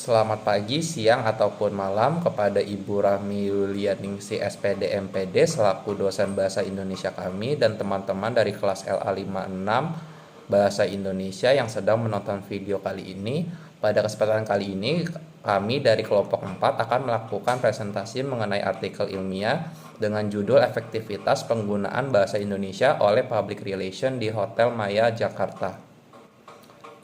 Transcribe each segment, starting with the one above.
Selamat pagi, siang, ataupun malam kepada Ibu Rahmi Yulianingsi SPD MPD selaku dosen Bahasa Indonesia kami dan teman-teman dari kelas LA 56 Bahasa Indonesia yang sedang menonton video kali ini. Pada kesempatan kali ini, kami dari kelompok 4 akan melakukan presentasi mengenai artikel ilmiah dengan judul Efektivitas Penggunaan Bahasa Indonesia oleh Public Relation di Hotel Maya, Jakarta.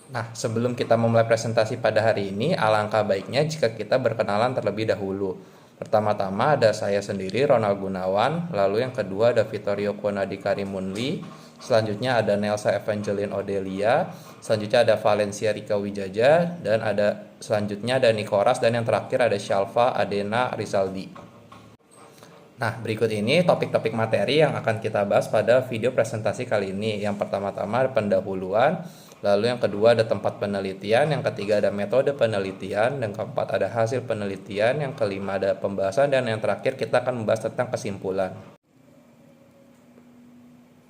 Nah, sebelum kita memulai presentasi pada hari ini, alangkah baiknya jika kita berkenalan terlebih dahulu. Pertama-tama ada saya sendiri, Ronald Gunawan, lalu yang kedua ada Vittorio Konadi Karimunli, selanjutnya ada Nelsa Evangeline Odelia, selanjutnya ada Valencia Rika Wijaja, dan selanjutnya ada Nikoras, dan yang terakhir ada Shalva Adena Rizaldi. Nah, berikut ini topik-topik materi yang akan kita bahas pada video presentasi kali ini. Yang pertama-tama ada pendahuluan, lalu yang kedua ada tempat penelitian, yang ketiga ada metode penelitian, yang keempat ada hasil penelitian, yang kelima ada pembahasan, dan yang terakhir kita akan membahas tentang kesimpulan.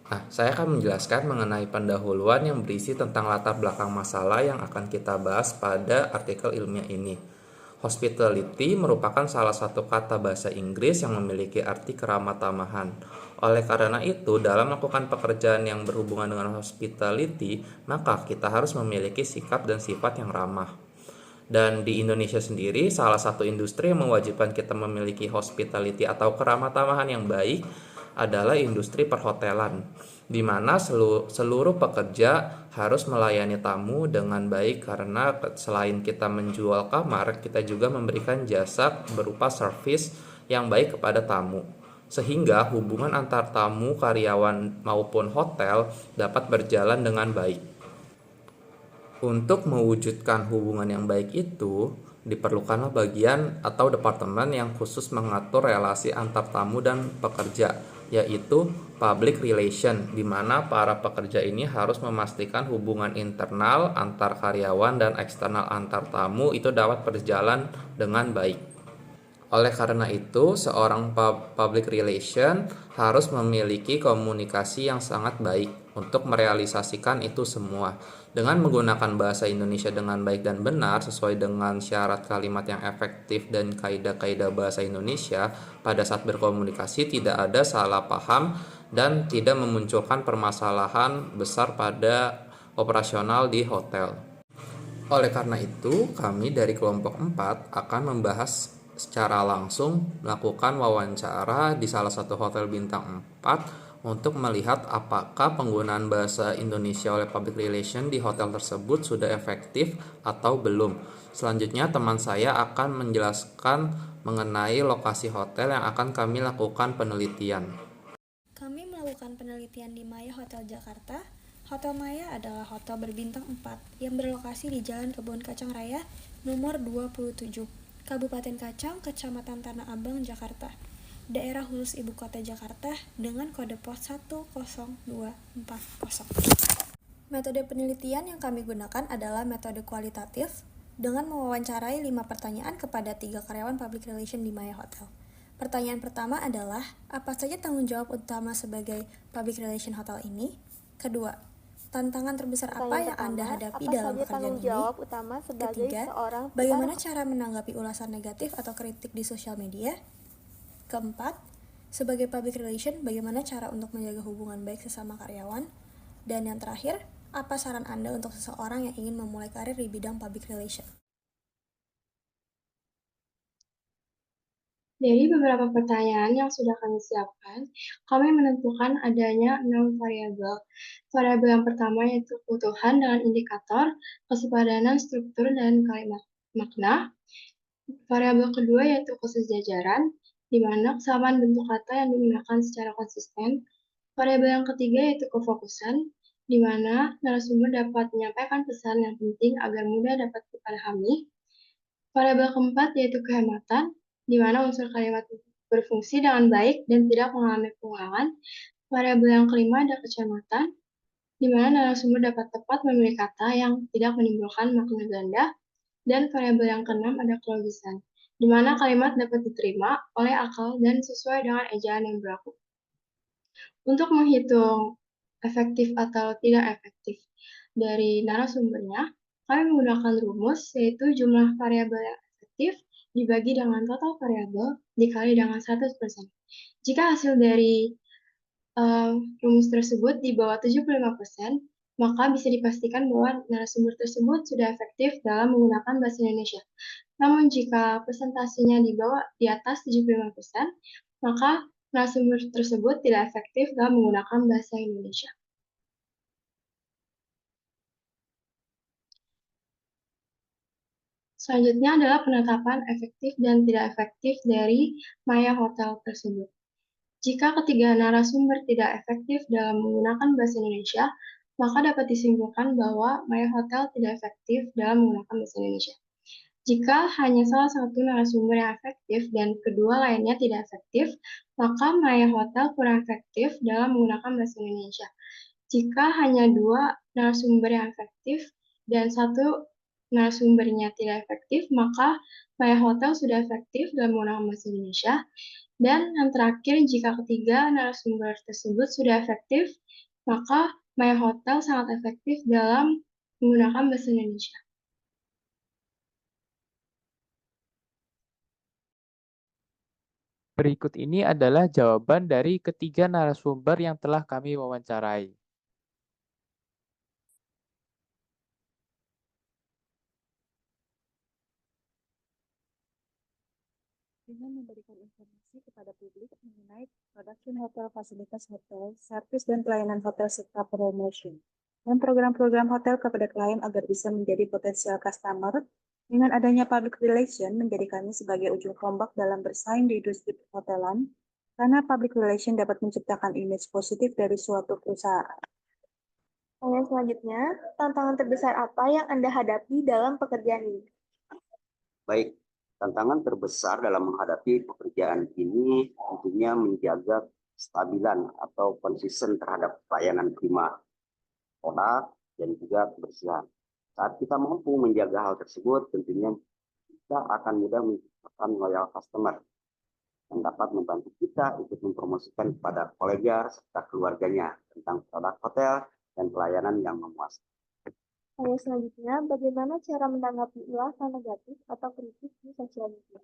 Nah, saya akan menjelaskan mengenai pendahuluan yang berisi tentang latar belakang masalah yang akan kita bahas pada artikel ilmiah ini. Hospitality merupakan salah satu kata bahasa Inggris yang memiliki arti keramat tamahan. Oleh karena itu, dalam melakukan pekerjaan yang berhubungan dengan hospitality, maka kita harus memiliki sikap dan sifat yang ramah. Dan di Indonesia sendiri, salah satu industri yang mewajibkan kita memiliki hospitality atau keramat tamahan yang baik adalah industri perhotelan, di mana seluruh pekerja harus melayani tamu dengan baik karena selain kita menjual kamar, kita juga memberikan jasa berupa servis yang baik kepada tamu. Sehingga hubungan antar tamu, karyawan maupun hotel dapat berjalan dengan baik. Untuk mewujudkan hubungan yang baik itu, diperlukanlah bagian atau departemen yang khusus mengatur relasi antar tamu dan pekerja, yaitu public relation, di mana para pekerja ini harus memastikan hubungan internal antar karyawan dan eksternal antar tamu itu dapat berjalan dengan baik. Oleh karena itu, seorang public relation harus memiliki komunikasi yang sangat baik untuk merealisasikan itu semua. Dengan menggunakan bahasa Indonesia dengan baik dan benar sesuai dengan syarat kalimat yang efektif dan kaidah-kaidah bahasa Indonesia, pada saat berkomunikasi tidak ada salah paham dan tidak memunculkan permasalahan besar pada operasional di hotel. Oleh karena itu, kami dari kelompok 4 akan membahas secara langsung melakukan wawancara di salah satu hotel bintang 4 untuk melihat apakah penggunaan bahasa Indonesia oleh public relation di hotel tersebut sudah efektif atau belum. Selanjutnya, teman saya akan menjelaskan mengenai lokasi hotel yang akan kami lakukan penelitian. Kami melakukan penelitian di Maya Hotel Jakarta. Hotel Maya adalah hotel berbintang 4 yang berlokasi di Jalan Kebun Kacang Raya nomor 27, Kabupaten Kacang, Kecamatan Tanah Abang, Jakarta. Daerah khusus Ibu Kota Jakarta dengan kode pos 10240. Metode penelitian yang kami gunakan adalah metode kualitatif dengan mewawancarai 5 pertanyaan kepada 3 karyawan public relation di Maya Hotel. Pertanyaan pertama adalah, apa saja tanggung jawab utama sebagai public relation hotel ini? Kedua, tantangan terbesar apa yang Anda hadapi dalam pekerjaan ini? Ketiga, bagaimana cara menanggapi ulasan negatif atau kritik di sosial media? Keempat, sebagai public relation, bagaimana cara untuk menjaga hubungan baik sesama karyawan? Dan yang terakhir, apa saran Anda untuk seseorang yang ingin memulai karir di bidang public relation? Dari beberapa pertanyaan yang sudah kami siapkan, kami menentukan adanya 6 variabel. Variabel yang pertama yaitu kebutuhan dengan indikator kesepadanan struktur dan kalimat makna. Variabel kedua yaitu kesejajaran, di mana kesamaan bentuk kata yang digunakan secara konsisten. Variabel yang ketiga yaitu kefokusan, di mana narasumber dapat menyampaikan pesan yang penting agar mudah dapat dipahami. Variabel keempat yaitu kehematan, di mana unsur kalimat berfungsi dengan baik dan tidak mengalami pengulangan. Variabel yang kelima ada kecermatan, di mana narasumber dapat tepat memilih kata yang tidak menimbulkan makna ganda. Dan variabel yang keenam ada kelogisan, di mana kalimat dapat diterima oleh akal dan sesuai dengan ejaan yang berlaku. Untuk menghitung efektif atau tidak efektif dari narasumbernya, Kami menggunakan rumus, yaitu jumlah variabel yang efektif dibagi dengan total variabel dikali dengan 100%. Jika hasil dari rumus tersebut di bawah 75%, maka bisa dipastikan bahwa narasumber tersebut sudah efektif dalam menggunakan bahasa Indonesia. Namun jika persentasenya di atas 75%, maka narasumber tersebut tidak efektif dalam menggunakan bahasa Indonesia. Selanjutnya adalah penetapan efektif dan tidak efektif dari Maya Hotel tersebut. Jika ketiga narasumber tidak efektif dalam menggunakan bahasa Indonesia, maka dapat disimpulkan bahwa Maya Hotel tidak efektif dalam menggunakan bahasa Indonesia. Jika hanya salah satu narasumber yang efektif dan kedua lainnya tidak efektif, maka Maya Hotel kurang efektif dalam menggunakan bahasa Indonesia. Jika hanya dua narasumber yang efektif dan satu narasumbernya tidak efektif, maka Maya Hotel sudah efektif dalam menggunakan bahasa Indonesia. Dan yang terakhir, jika ketiga narasumber tersebut sudah efektif, maka Maya Hotel sangat efektif dalam menggunakan bahasa Indonesia. Berikut ini adalah jawaban dari ketiga narasumber yang telah kami wawancarai. Dengan memberikan informasi kepada publik mengenai production hotel, fasilitas hotel, servis dan pelayanan hotel serta promotion, dan program-program hotel kepada klien agar bisa menjadi potensial customer. Dengan adanya public relation menjadi kami sebagai ujung tombak dalam bersaing di industri perhotelan, karena public relation dapat menciptakan image positif dari suatu perusahaan. Pertanyaan selanjutnya, tantangan terbesar apa yang Anda hadapi dalam pekerjaan ini? Baik, tantangan terbesar dalam menghadapi pekerjaan ini tentunya menjaga kestabilan atau konsisten terhadap pelayanan prima produk dan juga kebersihan. Saat kita mampu menjaga hal tersebut, tentunya kita akan mudah menciptakan loyal customer yang dapat membantu kita untuk mempromosikan kepada kolega serta keluarganya tentang produk hotel dan pelayanan yang memuaskan. Pertanyaan selanjutnya, bagaimana cara menanggapi ulasan negatif atau kritik di sosial media?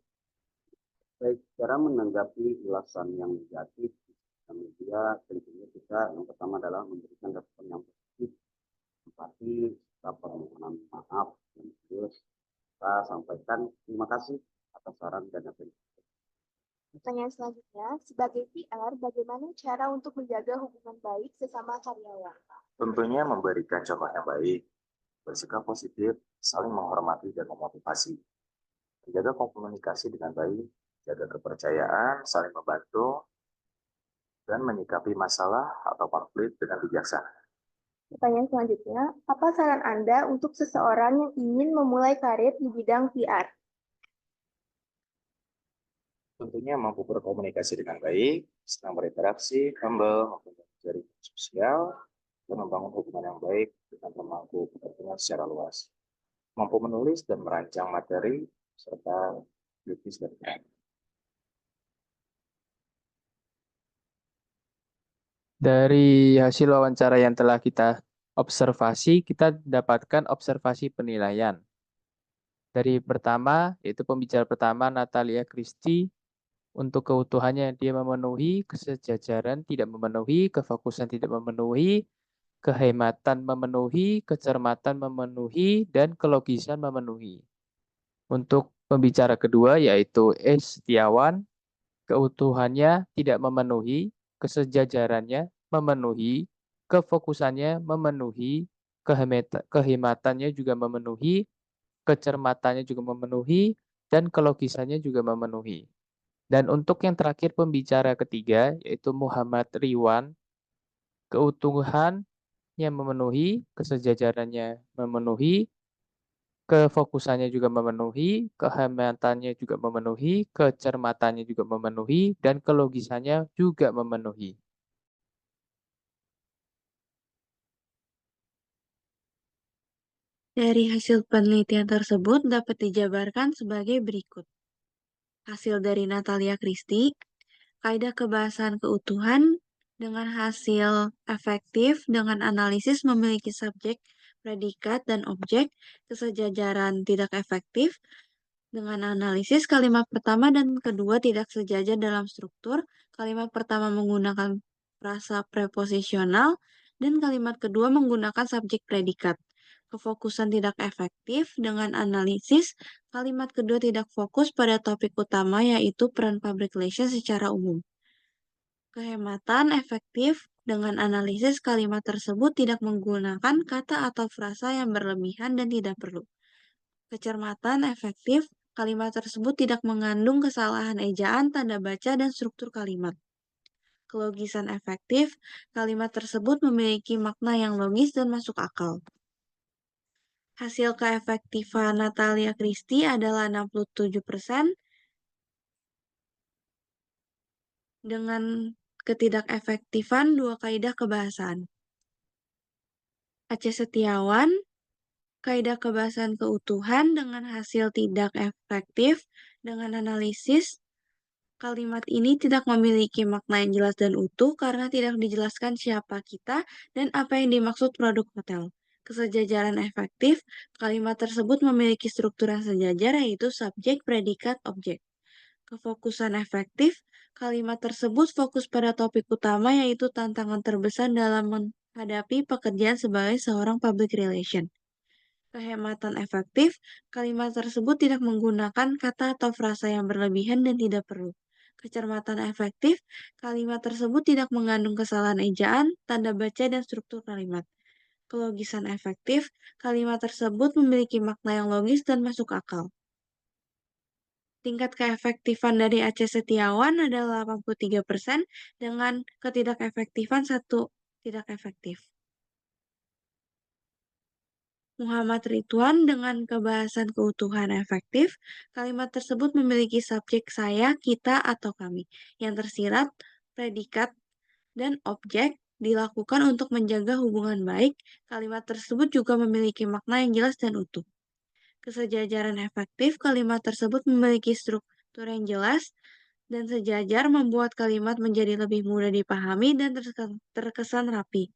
Baik, cara menanggapi ulasan yang negatif di sosial media, tentunya kita yang pertama adalah memberikan respon yang positif, empati, serta permohonan maaf, dan terus kita sampaikan terima kasih atas saran dan apresiasi. Pertanyaan selanjutnya, sebagai PR, bagaimana cara untuk menjaga hubungan baik sesama karyawan? Tentunya memberikan contoh yang baik, bersikap positif, saling menghormati dan memotivasi. Menjaga komunikasi dengan baik, jaga kepercayaan, saling membantu, dan menyikapi masalah atau konflik dengan bijaksana. Pertanyaan selanjutnya, apa saran Anda untuk seseorang yang ingin memulai karir di bidang PR? Tentunya mampu berkomunikasi dengan baik, senang berinteraksi, humble, mempunyai jaringan sosial, dan membangun hubungan yang baik dengan pemangku kepentingan secara luas. Mampu menulis dan merancang materi, serta kritis dan kreatif. Dari hasil wawancara yang telah kita observasi, kita dapatkan observasi penilaian. Dari pertama, yaitu pembicara pertama, Natalia Christie, untuk keutuhannya dia memenuhi, kesejajaran tidak memenuhi, kefokusan tidak memenuhi, kehematan memenuhi, kecermatan memenuhi, dan kelogisan memenuhi. Untuk pembicara kedua, yaitu Setiawan, keutuhannya tidak memenuhi, kesejajarannya memenuhi, kefokusannya memenuhi, kehematannya juga memenuhi, kecermatannya juga memenuhi, dan kelogisannya juga memenuhi. Dan untuk yang terakhir pembicara ketiga, yaitu Muhammad Riwan, keutuhannya memenuhi, kesejajarannya memenuhi, kefokusannya juga memenuhi, kehematannya juga memenuhi, kecermatannya juga memenuhi, dan kelogisannya juga memenuhi. Dari hasil penelitian tersebut dapat dijabarkan sebagai berikut. Hasil dari Natalia Christie, kaidah kebahasan keutuhan dengan hasil efektif dengan analisis memiliki subjek predikat, dan objek, kesejajaran tidak efektif. Dengan analisis, kalimat pertama dan kedua tidak sejajar dalam struktur. Kalimat pertama menggunakan frasa preposisional, dan kalimat kedua menggunakan subjek predikat. Kefokusan tidak efektif. Dengan analisis, kalimat kedua tidak fokus pada topik utama, yaitu peran public relations secara umum. Kehematan efektif. Dengan analisis, kalimat tersebut tidak menggunakan kata atau frasa yang berlebihan dan tidak perlu. Kecermatan efektif. Kalimat tersebut tidak mengandung kesalahan ejaan, tanda baca, dan struktur kalimat. Kelogisan efektif. Kalimat tersebut memiliki makna yang logis dan masuk akal. Hasil keefektifan Natalia Christie adalah 67%. Dengan ketidakefektifan dua kaidah kebahasaan. Aceh Setiawan, kaidah kebahasaan keutuhan dengan hasil tidak efektif. Dengan analisis, kalimat ini tidak memiliki makna yang jelas dan utuh karena tidak dijelaskan siapa kita dan apa yang dimaksud produk hotel. Kesejajaran efektif. Kalimat tersebut memiliki struktur yang sejajar, yaitu subjek, predikat, objek. Kefokusan efektif. Kalimat tersebut fokus pada topik utama, yaitu tantangan terbesar dalam menghadapi pekerjaan sebagai seorang public relation. Kehematan efektif. Kalimat tersebut tidak menggunakan kata atau frasa yang berlebihan dan tidak perlu. Kecermatan efektif. Kalimat tersebut tidak mengandung kesalahan ejaan, tanda baca, dan struktur kalimat. Kelogisan efektif. Kalimat tersebut memiliki makna yang logis dan masuk akal. Tingkat keefektifan dari Aceh Setiawan adalah 83% dengan ketidakefektifan 1 tidak efektif. Muhammad Ridwan dengan kebahasan keutuhan efektif. Kalimat tersebut memiliki subjek saya, kita, atau kami yang tersirat, predikat, dan objek dilakukan untuk menjaga hubungan baik. Kalimat tersebut juga memiliki makna yang jelas dan utuh. Kesejajaran efektif. Kalimat tersebut memiliki struktur yang jelas dan sejajar, membuat kalimat menjadi lebih mudah dipahami dan terkesan rapi.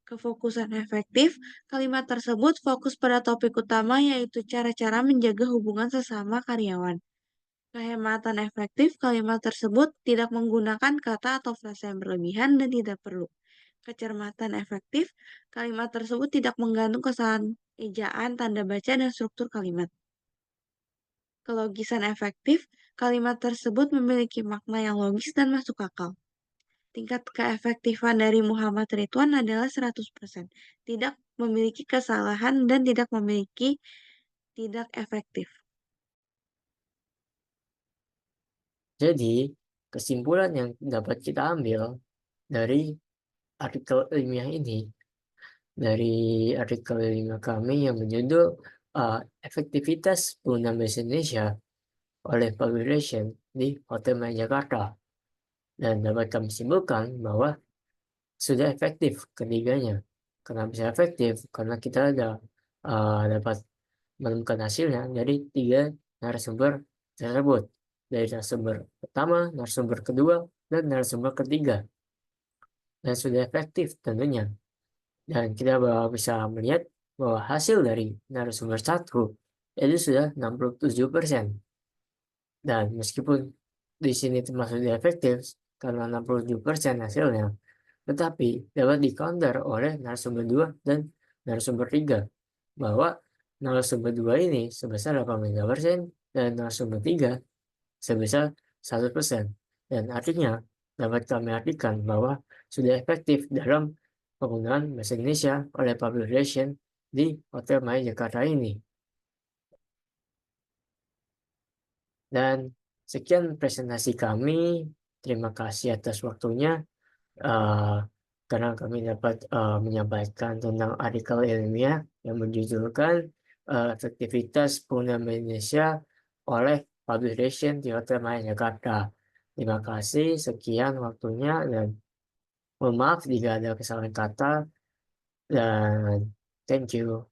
Kefokusan efektif. Kalimat tersebut fokus pada topik utama, yaitu cara-cara menjaga hubungan sesama karyawan. Kehematan efektif. Kalimat tersebut tidak menggunakan kata atau frasa yang berlebihan dan tidak perlu. Kecermatan efektif. Kalimat tersebut tidak mengandung kesalahan ejaan, tanda baca, dan struktur kalimat. Kelogisan efektif. Kalimat tersebut memiliki makna yang logis dan masuk akal. Tingkat keefektifan dari Muhammad Ridwan adalah 100%. Tidak memiliki kesalahan dan tidak efektif. Jadi, kesimpulan yang dapat kita ambil dari artikel ilmiah ini, dari artikel ilmiah kami yang berjudul Efektivitas Penggunaan Bahasa Indonesia oleh Public Relations di Hotel Maya Jakarta. Dan dapat kami simpulkan bahwa sudah efektif ketiganya. Kenapa bisa efektif? Karena kita dapat menemukan hasilnya dari 3 narasumber tersebut. Dari narasumber pertama, narasumber kedua, dan narasumber ketiga. Dan sudah efektif tentunya. Dan kita bisa melihat bahwa hasil dari narasumber 1 itu sudah 67%. Dan meskipun di sini termasuk tidak efektif karena 67% hasilnya, tetapi dapat di-counter oleh narasumber 2 dan narasumber 3 bahwa narasumber 2 ini sebesar 83% dan narasumber 3 sebesar 1%. Dan artinya dapat kami artikan bahwa sudah efektif dalam penggunaan bahasa Indonesia oleh Public Relations di Hotel Maya Jakarta ini. Dan sekian presentasi kami. Terima kasih atas waktunya. Karena kami dapat menyampaikan tentang artikel ilmiah yang berjudulkan Efektivitas Penggunaan Bahasa Indonesia oleh Public Relations di Hotel Maya Jakarta. Terima kasih, sekian waktunya, dan mohon maaf jika ada kesalahan kata, dan thank you.